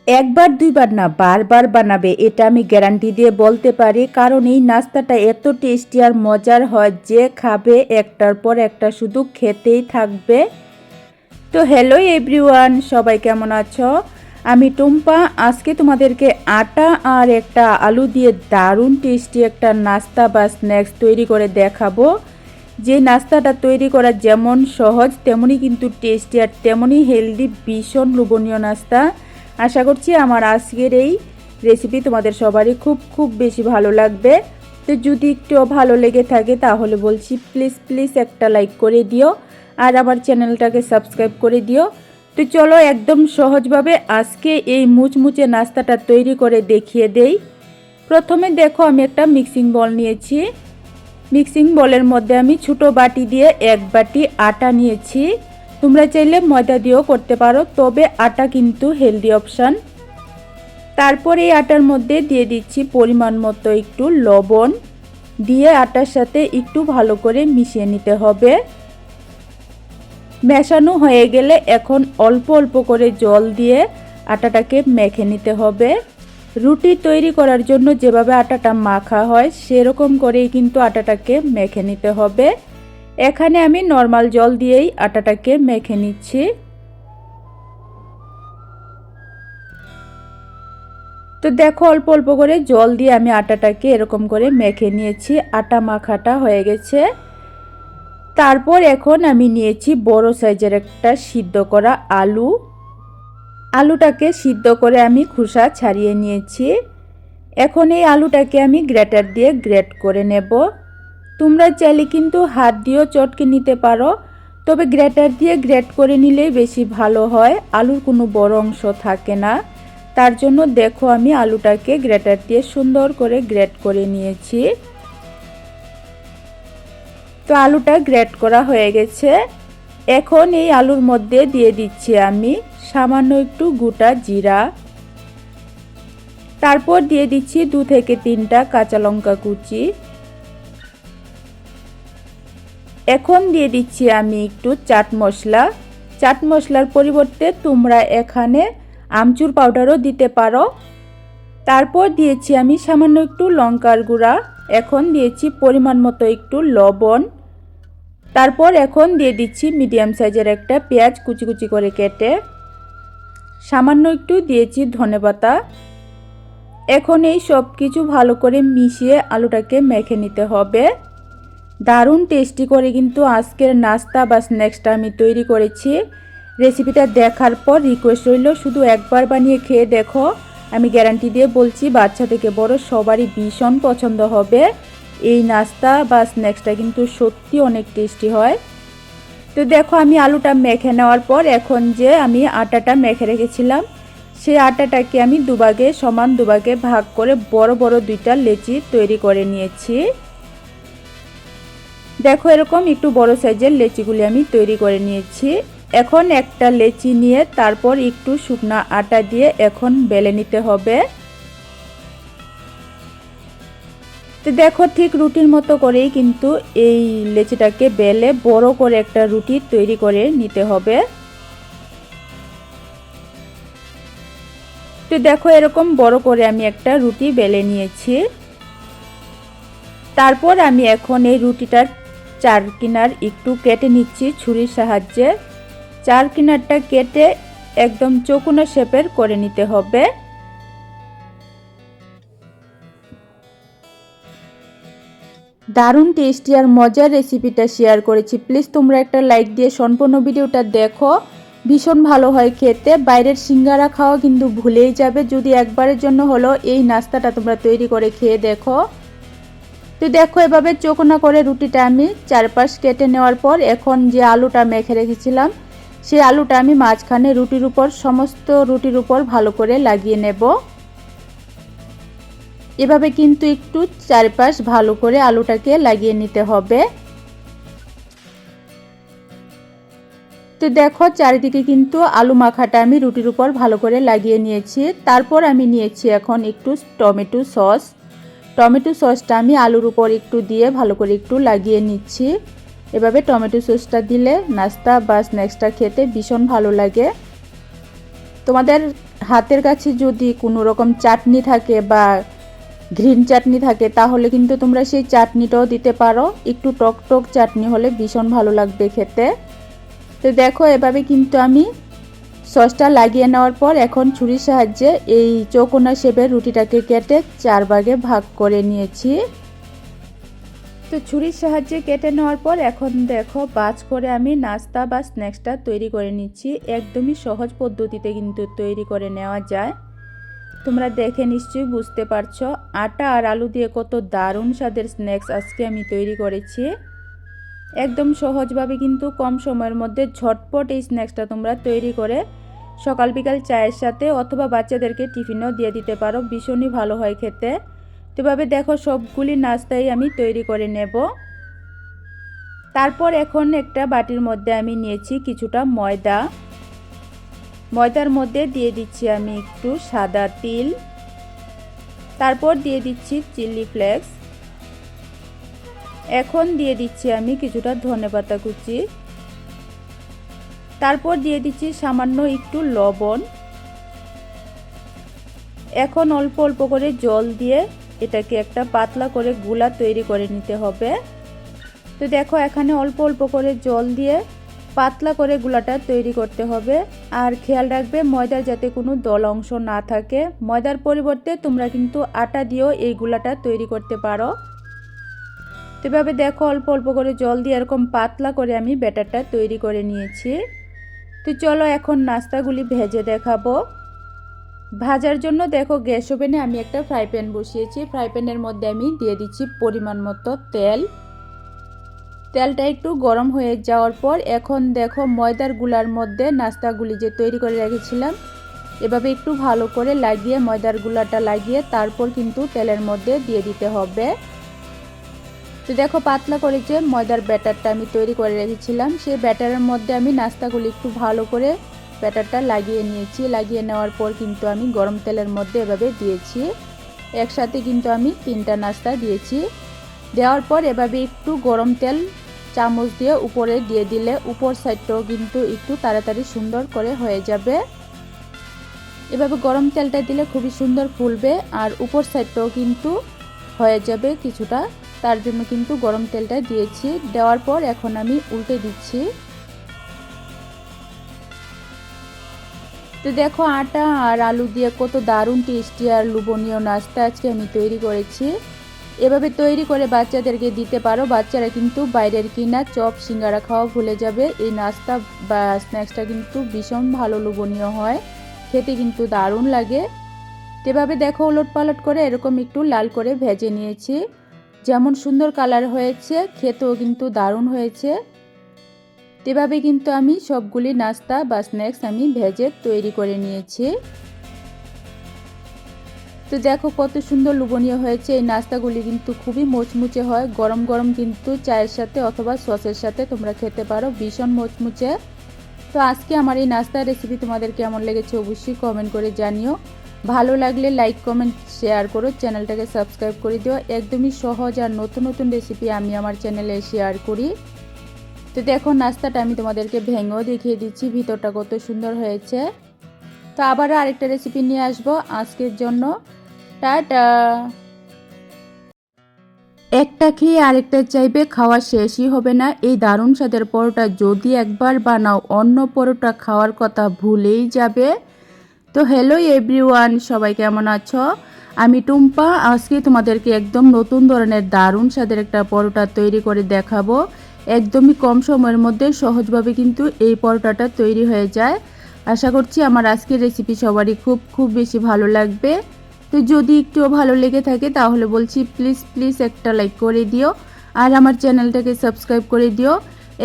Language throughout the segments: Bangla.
একবার দুইবার না, বারবার বানাবে, এটা আমি গ্যারান্টি দিয়ে বলতে পারি। কারণ এই নাস্তাটা এত টেস্টি আর মজার হয় যে খাবে একটার পর একটা শুধু খেতেই থাকবে। তো হ্যালো এভরিওয়ান, সবাই কেমন আছো? আমি টুম্পা। আজকে তোমাদেরকে আটা আর একটা আলু দিয়ে দারুণ টেস্টি একটা নাস্তা বা স্ন্যাক্স তৈরি করে দেখাবো। যে নাস্তাটা তৈরি করা যেমন সহজ তেমনই কিন্তু টেস্টি আর তেমনই হেলদি, ভীষণ লোভনীয় নাস্তা। আশা করছি আমার আজকের এই রেসিপি তোমাদের সবারই খুব খুব বেশি ভালো লাগবে। তো যদি একটু ভালো লেগে থাকে তাহলে বলছি প্লিজ প্লিজ একটা লাইক করে দিও আর আমার চ্যানেলটাকে সাবস্ক্রাইব করে দিও। তো চলো একদম সহজভাবে আজকে এই মুচমুচে নাস্তাটা তৈরি করে দেখিয়ে দেই। প্রথমে দেখো আমি একটা মিক্সিং বল নিয়েছি। মিক্সিং বলের মধ্যে আমি ছোটো বাটি দিয়ে এক বাটি আটা নিয়েছি। তোমরা চাইলে ময়দা দিয়েও করতে পারো, তবে আটা কিন্তু হেলদি অপশান। তারপর এই আটার মধ্যে দিয়ে দিচ্ছি পরিমাণ মতো একটু লবণ, দিয়ে আটার সাথে একটু ভালো করে মিশিয়ে নিতে হবে। মেশানো হয়ে গেলে এখন অল্প অল্প করে জল দিয়ে আটাটাকে মেখে নিতে হবে। রুটি তৈরি করার জন্য যেভাবে আটাটা মাখা হয় সেরকম করেই কিন্তু আটাটাকে মেখে নিতে হবে। এখানে আমি নর্মাল জল দিয়েই আটাটাকে মেখে নিচ্ছি। তো দেখো অল্প অল্প করে জল দিয়ে আমি আটাটাকে এরকম করে মেখে নিয়েছি। আটা মাখাটা হয়ে গেছে। তারপর এখন আমি নিয়েছি বড় সাইজের একটা সিদ্ধ করা আলু। আলুটাকে সিদ্ধ করে আমি খোসা ছাড়িয়ে নিয়েছি। এখন এই আলুটাকে আমি গ্রেটার দিয়ে গ্রেট করে নেব। তোমরা চাইলে কিন্তু হাত দিয়েও চটকে নিতে পারো, তবে গ্রেটার দিয়ে গ্রেট করে নিলেই বেশি ভালো হয়, আলুর কোনো বড় অংশ থাকে না। তার জন্য দেখো আমি আলুটাকে গ্রেটার দিয়ে সুন্দর করে গ্রেট করে নিয়েছি। তো আলুটা গ্রেট করা হয়ে গেছে। এখন এই আলুর মধ্যে দিয়ে দিচ্ছি আমি সামান্য একটু গোটা জিরা। তারপর দিয়ে দিচ্ছি 2 থেকে 3টা কাঁচা লঙ্কা কুচি। এখন দিয়ে দিচ্ছি আমি একটু চাট মশলা। চাট মশলার পরিবর্তে তোমরা এখানে আমচুর পাউডারও দিতে পারো। তারপর দিয়েছি আমি সামান্য একটু লঙ্কার গুঁড়া। এখন দিয়েছি পরিমাণ মতো একটু লবণ। তারপর এখন দিয়ে দিচ্ছি মিডিয়াম সাইজের একটা পেঁয়াজ কুচি কুচি করে কেটে। সামান্য একটু দিয়েছি ধনেপাতা। এখন এই সব কিছু ভালো করে মিশিয়ে আলুটাকে মেখে নিতে হবে। দারুণ টেস্টি করে কিন্তু আজকের নাস্তা বা স্ন্যাক্সটা আমি তৈরি করেছি। রেসিপিটা দেখার পর রিকোয়েস্ট রইল শুধু একবার বানিয়ে খেয়ে দেখো। আমি গ্যারান্টি দিয়ে বলছি বাচ্চা থেকে বড় সবারই ভীষণ পছন্দ হবে। এই নাস্তা বা স্ন্যাক্সটা কিন্তু সত্যি অনেক টেস্টি হয়। তো দেখো আমি আলুটা মেখে নেওয়ার পর এখন যে আমি আটাটা মেখে রেখেছিলাম সেই আটাটাকে আমি দুভাগে সমান দুভাগে ভাগ করে বড় বড় 2টা লেচি তৈরি করে নিয়েছি। দেখো এরকম একটু বড় সাইজের লেচিগুলি আমি তৈরি করে নিয়েছি। এখন একটা লেচি নিয়ে তারপর একটু শুকনা আটা দিয়ে এখন বেলে নিতে হবে। তো দেখো ঠিক রুটির মতো করেই কিন্তু এই লেচিটাকে বেলে বড় করে একটা রুটি তৈরি করে নিতে হবে। তো দেখো এরকম বড় করে আমি একটা রুটি বেলে নিয়েছি। তারপর আমি এখন এই রুটিটার 4 কিনার একটু কেটে নিচ্ছি ছুরির সাহায্যে। 4 কিনারটা কেটে একদম চৌকোনা শেপের করে নিতে হবে। দারুণ টেস্টি আর মজার রেসিপিটা শেয়ার করেছি। প্লিজ তোমরা একটা লাইক দিয়ে সম্পূর্ণ ভিডিওটা দেখো। ভীষণ ভালো হয় খেতে। বাইরের সিঙ্গারা খাওয়া কিন্তু ভুলেই যাবে যদি একবারের জন্য হলো এই নাস্তাটা তোমরা তৈরি করে খেয়ে দেখো। তো দেখো এভাবে চৌকোনা করে রুটিটা আমি চারপাশ কেটে নেওয়ার পর এখন যে আলুটা মেখে রেখেছিলাম সেই আলুটা আমি মাঝখানে রুটির উপর সমস্ত রুটির উপর ভালো করে লাগিয়ে নেব। এভাবে কিন্তু একটু চারপাশ ভালো করে আলুটাকে লাগিয়ে নিতে হবে। তো দেখো চারিদিকে কিন্তু আলু মাখাটা আমি রুটির উপর ভালো করে লাগিয়ে নিয়েছি। তারপর আমি নিয়েছি এখন একটু টমেটো সস। টমেটো সসটা আমি আলুর উপর একটু দিয়ে ভালো করে একটু লাগিয়ে নিচ্ছি। এভাবে টমেটো সসটা দিলে নাস্তা বা স্ন্যাক্সটা খেতে ভীষণ ভালো লাগে। তোমাদের হাতের কাছে যদি কোনো রকম চাটনি থাকে বা গ্রিন চাটনি থাকে তাহলে কিন্তু তোমরা সেই চাটনিটাও দিতে পারো। একটু টক টক চাটনি হলে ভীষণ ভালো লাগবে খেতে। তো দেখো এভাবে কিন্তু আমি সসটা লাগিয়ে নেওয়ার পর এখন ছুরির সাহায্যে এই চৌকোনা শেপের রুটিটাকে কেটে 4 ভাগে ভাগ করে নিয়েছি। তো ছুরির সাহায্যে কেটে নেওয়ার পর এখন দেখো বাজ করে আমি নাস্তা বা স্ন্যাক্সটা তৈরি করে নিচ্ছি। একদমই সহজ পদ্ধতিতে কিন্তু তৈরি করে নেওয়া যায়। তোমরা দেখে নিশ্চয়ই বুঝতে পারছো আটা আর আলু দিয়ে কত দারুণ স্বাদের স্ন্যাক্স আজকে আমি তৈরি করেছি। একদম সহজভাবে কিন্তু কম সময়ের মধ্যে ঝটপট এই স্ন্যাক্সটা তোমরা তৈরি করে সকাল বিকাল চায়ের সাথে অথবা বাচ্চাদেরকে টিফিনও দিয়ে দিতে পারো, ভীষণই ভালো হয় খেতে। তো এভাবে দেখো সবগুলি নাস্তাই আমি তৈরি করে নেব। তারপর এখন একটা বাটির মধ্যে আমি নিয়েছি কিছুটা ময়দা। ময়দার মধ্যে দিয়ে দিচ্ছি আমি একটু সাদা তিল, তারপর দিয়ে দিচ্ছি চিলি ফ্লেক্স, এখন দিয়ে দিচ্ছি আমি কিছুটা ধনেপাতা কুচি, তারপর দিয়ে দিচ্ছি সামান্য একটু লবণ। এখন অল্প অল্প করে জল দিয়ে এটাকে একটা পাতলা করে গুলা তৈরি করে নিতে হবে। তো দেখো এখানে অল্প অল্প করে জল দিয়ে পাতলা করে গুলাটা তৈরি করতে হবে। আর খেয়াল রাখবে ময়দার যাতে কোনো দলা অংশ না থাকে। ময়দার পরিবর্তে তোমরা কিন্তু আটা দিয়েও এই গুলাটা তৈরি করতে পারো। তো এভাবে দেখো অল্প অল্প করে জল দিয়ে এরকম পাতলা করে আমি ব্যাটারটা তৈরি করে নিয়েছি। তো চলো এখন নাস্তাগুলি ভেজে দেখাবো। ভাজার জন্য দেখো গ্যাস ওভেনে আমি একটা ফ্রাই প্যান বসিয়েছি। ফ্রাই প্যানের মধ্যে আমি দিয়ে দিচ্ছি পরিমাণ মতো তেল। তেলটা একটু গরম হয়ে যাওয়ার পর এখন দেখো ময়দার গুলার মধ্যে নাস্তাগুলি যে তৈরি করে রেখেছিলাম এভাবে একটু ভালো করে লাগিয়ে ময়দার গুলাটা লাগিয়ে তারপর কিন্তু তেলের মধ্যে দিয়ে দিতে হবে। তো দেখো পাতলা করে যে ময়দার ব্যাটারটা আমি তৈরি করে রেখেছিলাম সেই ব্যাটারের মধ্যে আমি নাস্তাগুলি একটু ভালো করে ব্যাটারটা লাগিয়ে নিয়েছি। লাগিয়ে নেওয়ার পর কিন্তু আমি গরম তেলের মধ্যে এভাবে দিয়েছি। একসাথে কিন্তু আমি 3টা নাস্তা দিয়েছি। দেওয়ার পর এভাবে একটু গরম তেল চামচ দিয়ে উপরে দিয়ে দিলে উপর সাইডটাও কিন্তু একটু তাড়াতাড়ি সুন্দর করে হয়ে যাবে। এভাবে গরম তেলটা দিলে খুবই সুন্দর ফুলবে আর উপর সাইডটাও কিন্তু হয়ে যাবে কিছুটা, তার জন্য কিন্তু গরম তেলটা দিয়েছি। দেওয়ার পর এখন আমি উল্টে দিচ্ছি। তো দেখো আটা আর আলু দিয়ে কত দারুণ টেস্টি আর লোভনীয় নাস্তা আজকে আমি তৈরি করেছি। এভাবে তৈরি করে বাচ্চাদেরকে দিতে পারো। বাচ্চারা কিন্তু বাইরের কিনা চপ সিঙ্গারা খাওয়া ভুলে যাবে। এই নাস্তা বা স্ন্যাক্সটা কিন্তু ভীষণ ভালো লোভনীয় হয়, খেতে কিন্তু দারুণ লাগে। এভাবে দেখো উলট পালট করে এরকম একটু লাল করে ভেজে নিয়েছি। যেমন সুন্দর কালার হয়েছে খেতেও কিন্তু দারুণ হয়েছে। এভাবে কিন্তু আমি সবগুলি নাস্তা বা স্ন্যাক্স আমি ভেজে তৈরি করে নিয়েছি। তো দেখো কত সুন্দর লোভনীয় হয়েছে। এই নাস্তাগুলি কিন্তু খুবই মুচমুচে হয়। গরম গরম কিন্তু চায়ের সাথে অথবা সসের সাথে তোমরা খেতে পারো, ভীষণ মুচমুচে। তো আজকে আমার এই নাস্তার রেসিপি তোমাদের কেমন লেগেছে অবশ্যই কমেন্ট করে জানিও। ভালো লাগলে লাইক কমেন্ট শেয়ার করো, চ্যানেলটাকে সাবস্ক্রাইব করে দিও। একদমই সহজ আর নতুন নতুন রেসিপি আমি আমার চ্যানেলে শেয়ার করি। তো দেখো নাস্তাটা আমি তোমাদেরকে ভেঙেও দেখিয়ে দিচ্ছি ভিতরটা কত সুন্দর হয়েছে। তো আবারও আরেকটা রেসিপি নিয়ে আসবো আজকের জন্য। টাটা। একটা খেয়ে আরেকটা চাইবে, খাওয়া শেষই হবে না। এই দারুণ স্বাদের পরোটা যদি একবার বানাও অন্য পরোটা খাওয়ার কথা ভুলেই যাবে। তো হ্যালো এভরিওয়ান, সবাই কেমন আছো? আমি টুম্পা। আজকে তোমাদেরকে একদম নতুন ধরনের দারুণ স্বাদের একটা পরোটা তৈরি করে দেখাবো। একদমই কম সময়ের মধ্যে সহজভাবে কিন্তু এই পরোটাটা তৈরি হয়ে যায়। আশা করছি আমার আজকের রেসিপি সবারই খুব বেশি ভালো লাগবে। তো যদি একটুও ভালো লেগে থাকে তাহলে বলছি প্লিজ একটা লাইক করে দিও আর আমার চ্যানেলটাকে সাবস্ক্রাইব করে দিও।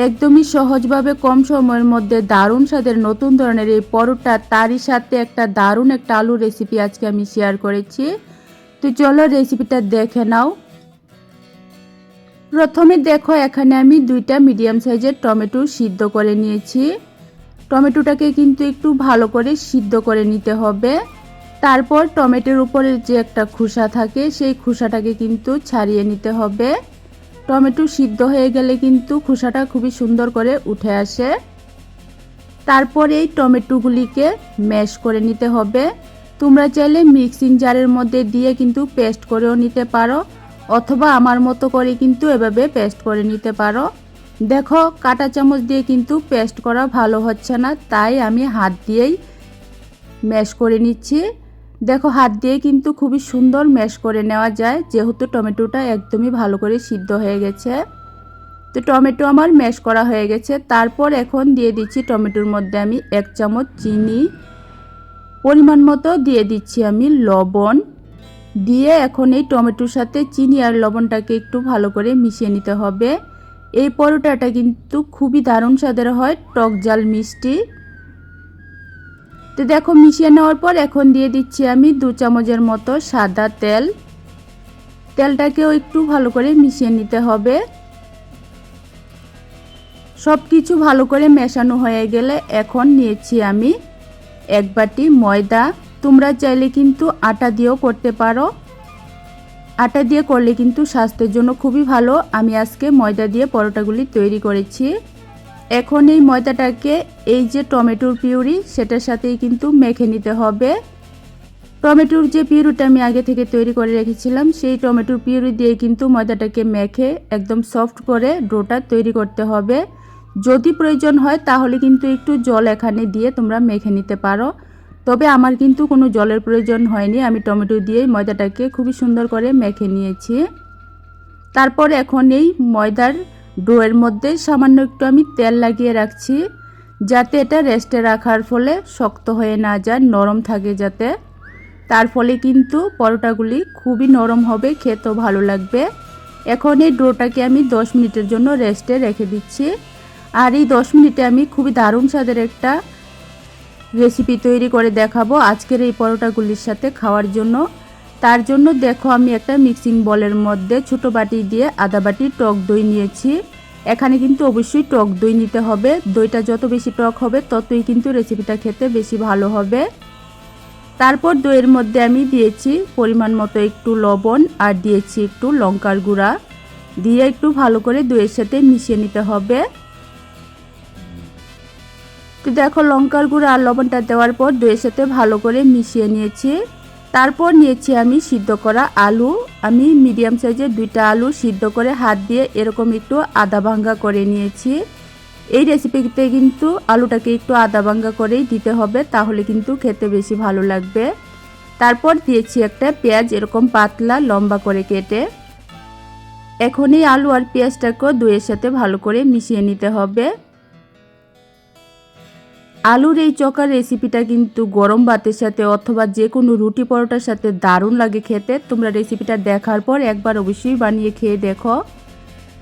একদমই সহজভাবে কম সময়ের মধ্যে দারুণ স্বাদের নতুন ধরনের এই পরোটা, তারই সাথে একটা দারুণ একটা আলু রেসিপি আজকে আমি শেয়ার করেছি। তো চলো রেসিপিটা দেখে নাও। প্রথমে দেখো এখানে আমি 2টা মিডিয়াম সাইজের টমেটো সিদ্ধ করে নিয়েছি। টমেটোটাকে কিন্তু একটু ভালো করে সিদ্ধ করে নিতে হবে। তারপর টমেটোর উপরে যে একটা খোসা থাকে সেই খোসাটাকে কিন্তু ছাড়িয়ে নিতে হবে। টমেটো সিদ্ধ হয়ে গেলে কিন্তু খোসাটা খুবই সুন্দর করে উঠে আসে। তারপরে এই টমেটোগুলিকে ম্যাশ করে নিতে হবে। তোমরা চাইলে মিক্সিং জারের মধ্যে দিয়ে কিন্তু পেস্ট করেও নিতে পারো, অথবা আমার মতো করে কিন্তু এভাবে পেস্ট করে নিতে পারো। দেখো কাঁটা চামচ দিয়ে কিন্তু পেস্ট করা ভালো হচ্ছে না, তাই আমি হাত দিয়েই ম্যাশ করে নিচ্ছি। দেখো হাত দিয়ে কিন্তু খুবই সুন্দর ম্যাশ করে নেওয়া যায়, যেহেতু টমেটোটা একদমই ভালো করে সিদ্ধ হয়ে গেছে। তো টমেটো আমার ম্যাশ করা হয়ে গেছে। তারপর এখন দিয়ে দিচ্ছি টমেটোর মধ্যে আমি 1 চামচ চিনি, পরিমাণ মতো দিয়ে দিচ্ছি আমি লবণ। দিয়ে এখন এই টমেটোর সাথে চিনি আর লবণটাকে একটু ভালো করে মিশিয়ে নিতে হবে। এই পরোটাটা কিন্তু খুবই দারুণ স্বাদের হয়, টক ঝাল মিষ্টি। তো দেখো মিশিয়ে নেওয়ার পর এখন দিয়ে দিচ্ছি আমি 2 চামচের মতো সাদা তেল। তেলটাকেও একটু ভালো করে মিশিয়ে নিতে হবে। সব কিছু ভালো করে মেশানো হয়ে গেলে এখন নিয়েছি আমি 1 বাটি ময়দা। তোমরা চাইলে কিন্তু আটা দিয়েও করতে পারো, আটা দিয়ে করলে কিন্তু স্বাস্থ্যের জন্য খুবই ভালো। আমি আজকে ময়দা দিয়ে পরোটাগুলি তৈরি করেছি। এখন এই ময়দাটাকে এই যে টমেটোর পিউরি সেটার সাথেই কিন্তু মেখে নিতে হবে। টমেটোর যে পিউরিটা আমি আগে থেকে তৈরি করে রেখেছিলাম, সেই টমেটোর পিউরি দিয়ে কিন্তু ময়দাটাকে মেখে একদম সফট করে ডোটা তৈরি করতে হবে। যদি প্রয়োজন হয় তাহলে কিন্তু একটু জল এখানে দিয়ে তোমরা মেখে নিতে পারো, তবে আমার কিন্তু কোনো জলের প্রয়োজন হয়নি। আমি টমেটো দিয়েই ময়দাটাকে খুবই সুন্দর করে মেখে নিয়েছি। তারপর এখন এই ময়দার ডোয়ের মধ্যে সামান্য একটু আমি তেল লাগিয়ে রাখছি, যাতে এটা রেস্টে রাখার ফলে শক্ত হয়ে না যায়, নরম থাকে যাতে। তার ফলে কিন্তু পরোটাগুলি খুবই নরম হবে, খেতেও ভালো লাগবে। এখন এই ডোটাকে আমি 10 মিনিটের জন্য রেস্টে রেখে দিচ্ছি। আর এই 10 মিনিটে আমি খুবই দারুণ স্বাদের একটা রেসিপি তৈরি করে দেখাবো আজকের এই পরোটাগুলির সাথে খাওয়ার জন্য। তার জন্য দেখো আমি একটা মিক্সিং বলের মধ্যে ছোট বাটি দিয়ে আধা বাটি টক দই নিয়েছি। এখানে কিন্তু অবশ্যই টক দই নিতে হবে। দইটা যত বেশি টক হবে ততই কিন্তু রেসিপিটা খেতে বেশি ভালো হবে। তারপর দইয়ের মধ্যে আমি দিয়েছি পরিমাণ মতো একটু লবণ আর দিয়েছি একটু লঙ্কার গুঁড়া, দিয়ে একটু ভালো করে দইয়ের সাথে মিশিয়ে নিতে হবে। তো দেখো লঙ্কার গুঁড়া আর লবণটা দেওয়ার পর দইয়ের সাথে ভালো করে মিশিয়ে নিয়েছি। তারপর নিয়েছি আমি সিদ্ধ করা আলু। আমি মিডিয়াম সাইজের 2টা আলু সিদ্ধ করে হাত দিয়ে এরকম একটু আধা ভাঙ্গা করে নিয়েছি। এই রেসিপিতে কিন্তু আলুটাকে একটু আধা ভাঙ্গা করেই দিতে হবে, তাহলে কিন্তু খেতে বেশি ভালো লাগবে। তারপর দিয়েছি একটা পেঁয়াজ এরকম পাতলা লম্বা করে কেটে। এখন এই আলু আর পেঁয়াজটাকে দইয়ের সাথে ভালো করে মিশিয়ে নিতে হবে। আলুর এই চকার রেসিপিটা কিন্তু গরম ভাতের সাথে অথবা যে কোনো রুটি পরোটার সাথে দারুণ লাগে খেতে। তোমরা রেসিপিটা দেখার পর একবার অবশ্যই বানিয়ে খেয়ে দেখো।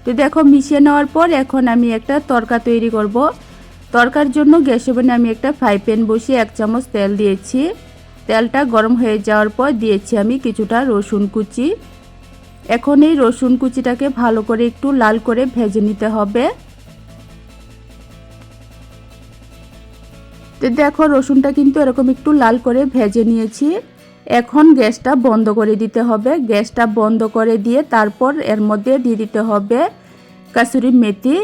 তো দেখো মিশিয়ে নেওয়ার পর এখন আমি একটা তড়কা তৈরি করব। তড়কার জন্য গ্যাস ওভেনে আমি একটা ফ্রাই প্যান বসিয়ে 1 চামচ তেল দিয়েছি। তেলটা গরম হয়ে যাওয়ার পর দিয়েছি আমি কিছুটা রসুন কুচি। এখন এই রসুন কুচিটাকে ভালো করে একটু লাল করে ভেজে নিতে হবে। তো দেখো রসুনটা কিন্তু এরকম একটু লাল করে ভেজে নিয়েছি। এখন গ্যাসটা বন্ধ করে দিতে হবে। গ্যাসটা বন্ধ করে দিয়ে তারপর এর মধ্যে দিয়ে দিতে হবে কাসুরি মেথি,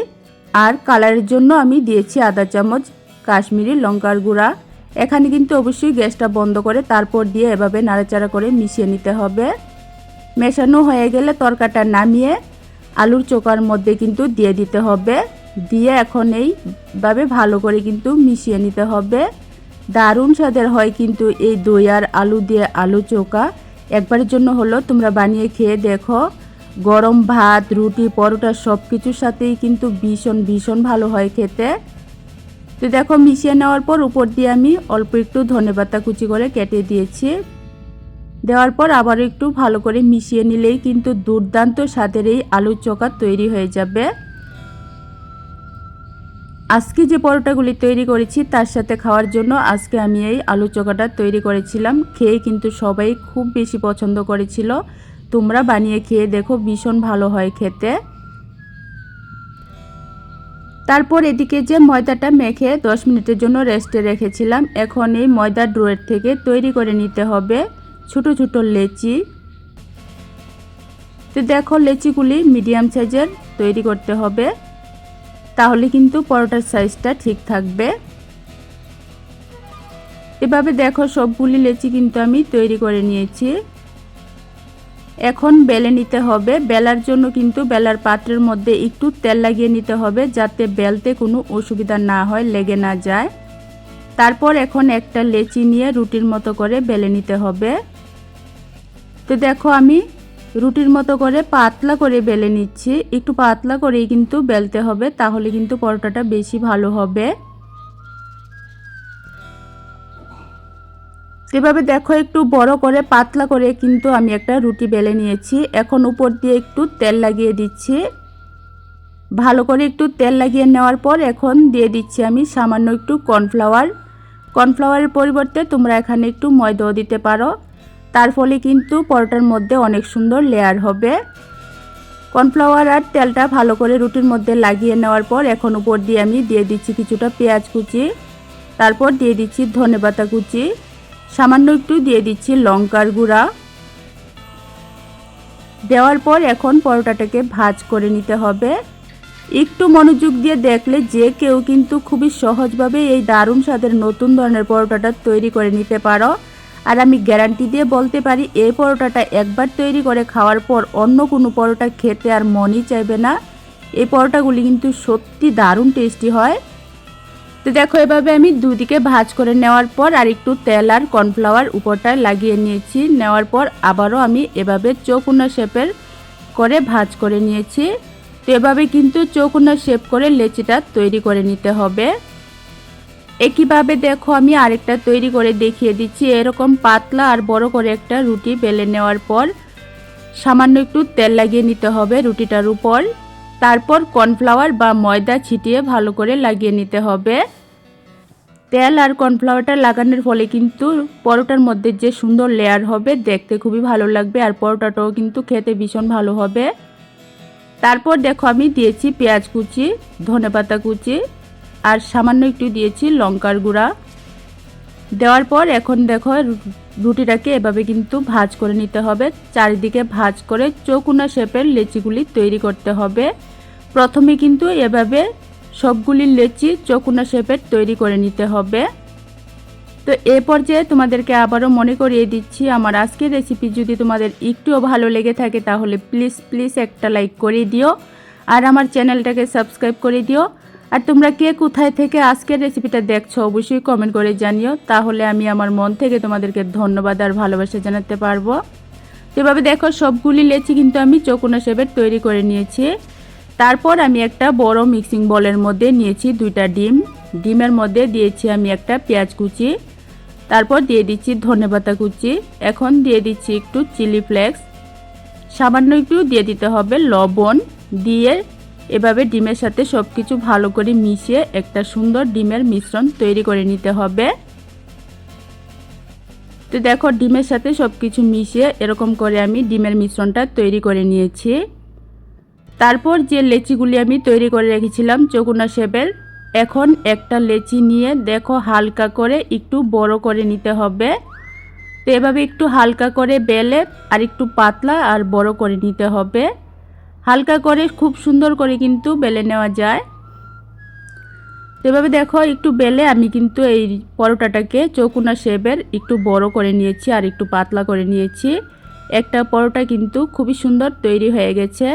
আর কালারের জন্য আমি দিয়েছি আধা চামচ কাশ্মীরি লঙ্কার গুঁড়া। এখানে কিন্তু অবশ্যই গ্যাসটা বন্ধ করে তারপর দিয়ে এভাবে নাড়াচাড়া করে মিশিয়ে নিতে হবে। মেশানো হয়ে গেলে তরকাটা নামিয়ে আলুর চোকার মধ্যে কিন্তু দিয়ে দিতে হবে। দিয়ে এখন এইভাবে ভালো করে কিন্তু মিশিয়ে নিতে হবে। দারুণ স্বাদের হয় কিন্তু এই দই আর আলু দিয়ে আলু চোখা। একবারের জন্য হলো তোমরা বানিয়ে খেয়ে দেখো। গরম ভাত, রুটি, পরোটা সব কিছুর সাথেই কিন্তু ভীষণ ভীষণ ভালো হয় খেতে। তো দেখো মিশিয়ে নেওয়ার পর উপর দিয়ে আমি অল্প একটু ধনেপাতা কুচি করে কেটে দিয়েছি। দেওয়ার পর আবার একটু ভালো করে মিশিয়ে নিলেই কিন্তু দুর্দান্ত স্বাদের এই আলুর চোখা তৈরি হয়ে যাবে। আজকে যে পরোটাগুলি তৈরি করেছি তার সাথে খাওয়ার জন্য আজকে আমি এই আলু চোখাটা তৈরি করেছিলাম। খেয়ে কিন্তু সবাই খুব বেশি পছন্দ করেছিল। তোমরা বানিয়ে খেয়ে দেখো, ভীষণ ভালো হয় খেতে। তারপর এদিকে যে ময়দাটা মেখে 10 মিনিটের জন্য রেস্টে রেখেছিলাম, এখন এই ময়দার ডোয়ের থেকে তৈরি করে নিতে হবে ছোট ছোট লেচি। তো দেখো লেচিগুলি মিডিয়াম সাইজের তৈরি করতে হবে, তাহলে কিন্তু পরোটার সাইজটা ঠিক থাকবে। এভাবে দেখো সবগুলি লেচি কিন্তু আমি তৈরি করে নিয়েছি। এখন বেলে নিতে হবে। বেলার জন্য কিন্তু বেলার পাত্রের মধ্যে একটু তেল লাগিয়ে নিতে হবে, যাতে বেলতে কোনো অসুবিধা না হয়, লেগে না যায়। তারপর এখন একটা লেচি নিয়ে রুটির মতো করে বেলে নিতে হবে। তো দেখো আমি রুটির মতো করে পাতলা করে বেলে নিচ্ছি। একটু পাতলা করেই কিন্তু বেলতে হবে, তাহলে কিন্তু পরোটাটা বেশি ভালো হবে। এভাবে দেখো একটু বড় করে পাতলা করে কিন্তু আমি একটা রুটি বেলে নিয়েছি। এখন উপর দিয়ে একটু তেল লাগিয়ে দিচ্ছি। ভালো করে একটু তেল লাগিয়ে নেওয়ার পর এখন দিয়ে দিচ্ছি আমি সামান্য একটু কর্নফ্লাওয়ার। কর্নফ্লাওয়ারের পরিবর্তে তোমরা এখানে একটু ময়দাও দিতে পারো, তার ফলে কিন্তু পরোটার মধ্যে অনেক সুন্দর লেয়ার হবে। কর্নফ্লাওয়ার আর তেলটা ভালো করে রুটির মধ্যে লাগিয়ে নেওয়ার পর এখন উপর দিয়ে আমি দিয়ে দিচ্ছি কিছুটা পেঁয়াজ কুচি, তারপর দিয়ে দিচ্ছি ধনেপাতা কুচি, সামান্য একটু দিয়ে দিচ্ছি লঙ্কার গুঁড়া। দেওয়ার পর এখন পরোটাটাকে ভাজ করে নিতে হবে। একটু মনোযোগ দিয়ে দেখলে যে কেউ কিন্তু খুবই সহজভাবে এই দারুণ স্বাদের নতুন ধরনের পরোটাটা তৈরি করে নিতে পারো। আর আমি গ্যারান্টি দিয়ে বলতে পারি এই পরোটাটা একবার তৈরি করে খাওয়ার পর অন্য কোনো পরোটা খেতে আর মনই চাইবে না। এই পরোটাগুলি কিন্তু সত্যি দারুণ টেস্টি হয়। তো দেখো এভাবে আমি দুদিকে ভাজ করে নেওয়ার পর আর একটু তেল আর কর্নফ্লাওয়ার উপরটায় লাগিয়ে নিয়েছি। নেওয়ার পর আবারও আমি এভাবে চৌকোনা শেপের করে ভাজ করে নিয়েছি। তো এভাবে কিন্তু চৌকোনা শেপ করে লেচিটা তৈরি করে নিতে হবে। একইভাবে দেখো আমি আরেকটা তৈরি করে দেখিয়ে দিচ্ছি। এরকম পাতলা আর বড় করে একটা রুটি বেলে নেওয়ার পর সামান্য একটু তেল লাগিয়ে নিতে হবে রুটিটার উপর। তারপর কর্নফ্লাওয়ার বা ময়দা ছিটিয়ে ভালো করে লাগিয়ে নিতে হবে। তেল আর কর্নফ্লাওয়ারটা লাগানোর ফলে কিন্তু পরোটার মধ্যে যে সুন্দর লেয়ার হবে, দেখতে খুবই ভালো লাগবে আর পরোটাটাও কিন্তু খেতে ভীষণ ভালো হবে। তারপর দেখো আমি দিয়েছি পেঁয়াজ কুচি, ধনেপাতা কুচি আর সামান্য একটু দিয়েছি লঙ্কার গুঁড়া। দেওয়ার পর এখন দেখো রুটিটাকে এভাবে কিন্তু ভাজ করে নিতে হবে। চারিদিকে ভাজ করে চৌকোনা শেপের লেচিগুলি তৈরি করতে হবে। প্রথমে কিন্তু এভাবে সবগুলি লেচি চৌকোনা শেপের তৈরি করে নিতে হবে। তো এ পর্যায়ে তোমাদেরকে আবারও মনে করিয়ে দিচ্ছি, আমার আজকের রেসিপি যদি তোমাদের একটুও ভালো লেগে থাকে তাহলে প্লিজ একটা লাইক করে দিও আর আমার চ্যানেলটাকে সাবস্ক্রাইব করে দিও। আর তোমরা কে কোথায় থেকে আজকের রেসিপিটা দেখছো অবশ্যই কমেন্ট করে জানিও, তাহলে আমি আমার মন থেকে তোমাদেরকে ধন্যবাদ আর ভালোবাসা জানাতে পারবো। তো এভাবে দেখো সবগুলি লেচি কিন্তু আমি চৌকোনা শেপের তৈরি করে নিয়েছি। তারপর আমি একটা বড় মিক্সিং বোলের মধ্যে নিয়েছি দুইটা ডিম। ডিমের মধ্যে দিয়েছি আমি একটা পেঁয়াজ কুচি, তারপর দিয়ে দিচ্ছি ধনেপাতা কুচি, এখন দিয়ে দিচ্ছি একটু চিলি ফ্লেক্স, সামান্য একটু দিয়ে দিতে হবে লবণ। দিয়ে এভাবে ডিমের সাথে সব কিছু ভালো করে মিশিয়ে একটা সুন্দর ডিমের মিশ্রণ তৈরি করে নিতে হবে। তো দেখো ডিমের সাথে সব কিছু মিশিয়ে এরকম করে আমি ডিমের মিশ্রণটা তৈরি করে নিয়েছি। তারপর যে লেচিগুলি আমি তৈরি করে রেখেছিলাম চৌকোনা শেপের, এখন একটা লেচি নিয়ে দেখো হালকা করে একটু বড় করে নিতে হবে। তো এভাবে একটু হালকা করে বেলে আর একটু পাতলা আর বড় করে নিতে হবে। হালকা করে খুব সুন্দর করে কিন্তু বেলে নেওয়া যায়। তো এভাবে দেখো একটু বেলে আমি কিন্তু এই পরোটাটাকে চৌকোনা শেপের একটু বড় করে নিয়েছি আর একটু পাতলা করে নিয়েছি। একটা পরোটা কিন্তু খুবই সুন্দর তৈরি হয়ে গেছে।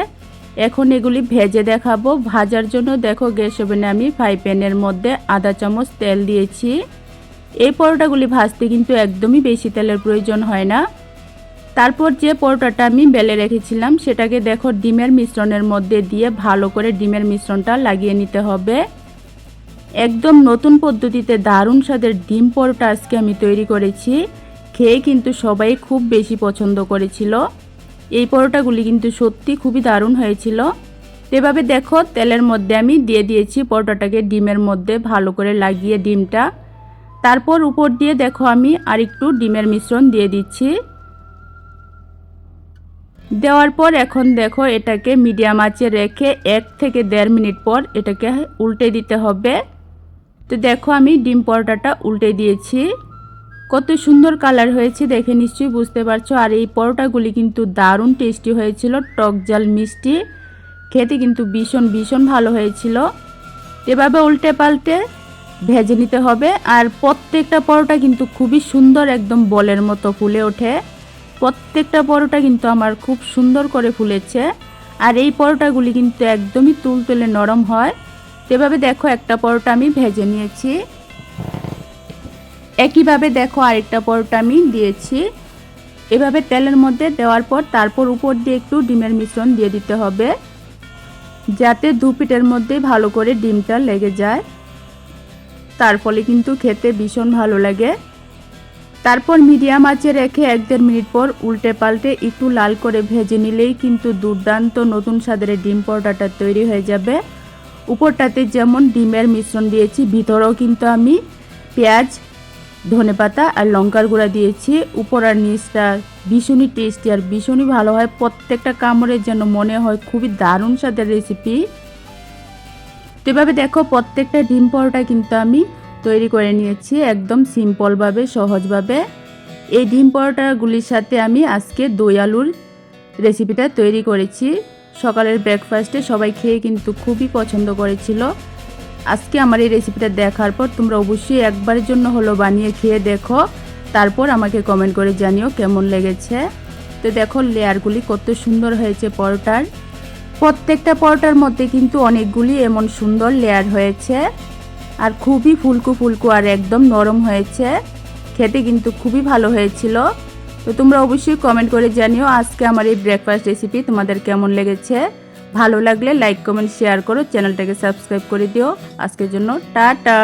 এখন এগুলি ভেজে দেখাবো। ভাজার জন্য দেখো গ্যাস ওভেনে আমি ফ্রাই প্যানের মধ্যে আধা চামচ তেল দিয়েছি। এই পরোটাগুলি ভাজতে কিন্তু একদমই বেশি তেলের প্রয়োজন হয় না। তারপর যে পরোটাটা আমি বেলে রেখেছিলাম সেটাকে দেখো ডিমের মিশ্রণের মধ্যে দিয়ে ভালো করে ডিমের মিশ্রণটা লাগিয়ে নিতে হবে। একদম নতুন পদ্ধতিতে দারুণ স্বাদের ডিম পরোটা আজকে আমি তৈরি করেছি। খেয়ে কিন্তু সবাই খুব বেশি পছন্দ করেছিল। এই পরোটাগুলি কিন্তু সত্যি খুবই দারুণ হয়েছিল। এভাবে দেখো তেলের মধ্যে আমি দিয়ে দিয়েছি পরোটাটাকে ডিমের মধ্যে ভালো করে লাগিয়ে ডিমটা। তারপর উপর দিয়ে দেখো আমি আরেকটু ডিমের মিশ্রণ দিয়ে দিচ্ছি। দেওয়ার পর এখন দেখো এটাকে মিডিয়াম আঁচে রেখে 1 থেকে 1.5 মিনিট পর এটাকে উল্টে দিতে হবে। তো দেখো আমি ডিম পরোটাটা উল্টে দিয়েছি। কত সুন্দর কালার হয়েছে দেখে নিশ্চয়ই বুঝতে পারছো। আর এই পরোটাগুলি কিন্তু দারুণ টেস্টি হয়েছিল, টক ঝাল মিষ্টি, খেতে কিন্তু ভীষণ ভালো হয়েছিল। এভাবে উল্টে পাল্টে ভেজে নিতে হবে। আর প্রত্যেকটা পরোটা কিন্তু খুবই সুন্দর একদম বলের মতো ফুলে ওঠে। প্রত্যেকটা পরোটা কিন্তু আমার খুব সুন্দর করে ফুলেছে। আর এই পরোটাগুলি কিন্তু একদমই তুলতুলে নরম হয়। এভাবে দেখো একটা পরোটা আমি ভেজে নিয়েছি। একইভাবে দেখো আরেকটা পরোটা আমি দিয়েছি। এভাবে তেলের মধ্যে দেওয়ার পর তারপর উপর দিয়ে একটু ডিমের মিশ্রণ দিয়ে দিতে হবে, যাতে দু পিঠের মধ্যে ভালো করে ডিমটা লেগে যায়। তার ফলে কিন্তু খেতে ভীষণ ভালো লাগে। তারপর মিডিয়াম আঁচে রেখে 1-1.5 মিনিট পর উল্টে পাল্টে একটু লাল করে ভেজে নিলেই কিন্তু দুর্দান্ত নতুন স্বাদের ডিম পরোটাটা তৈরি হয়ে যাবে। উপরটাতে যেমন ডিমের মিশ্রণ দিয়েছি, ভিতরেও কিন্তু আমি পেঁয়াজ, ধনেপাতা আর লঙ্কার গুঁড়া দিয়েছি। উপর আর নিচটা ভীষণই টেস্টি আর ভীষণই ভালো হয়। প্রত্যেকটা কামড়ের যেন মনে হয় খুবই দারুণ স্বাদের রেসিপি। তো এভাবে দেখো প্রত্যেকটা ডিম পরোটা কিন্তু আমি তৈরি করে নিয়েছি একদম সিম্পলভাবে, সহজভাবে। এই ডিম পরোটাগুলির সাথে আমি আজকে দই আলুর রেসিপিটা তৈরি করেছি। সকালের ব্রেকফাস্টে সবাই খেয়ে কিন্তু খুবই পছন্দ করেছিল। আজকে আমার এই রেসিপিটা দেখার পর তোমরা অবশ্যই একবারের জন্য হলো বানিয়ে খেয়ে দেখো, তারপর আমাকে কমেন্ট করে জানিও কেমন লেগেছে। তো দেখো লেয়ারগুলি কত সুন্দর হয়েছে পরোটার। প্রত্যেকটা পরোটার মধ্যে কিন্তু অনেকগুলি এমন সুন্দর লেয়ার হয়েছে আর খুবই ফুলকো ফুলকো আর একদম নরম হয়েছে। খেতে কিন্তু খুবই ভালো হয়েছিল। তো তোমরা অবশ্যই কমেন্ট করে জানিও আজকে আমার এই ব্রেকফাস্ট রেসিপি তোমাদের কেমন লেগেছে। ভালো লাগলে লাইক, কমেন্ট, শেয়ার করো, চ্যানেলটাকে সাবস্ক্রাইব করে দিও। আজকের জন্য টাটা।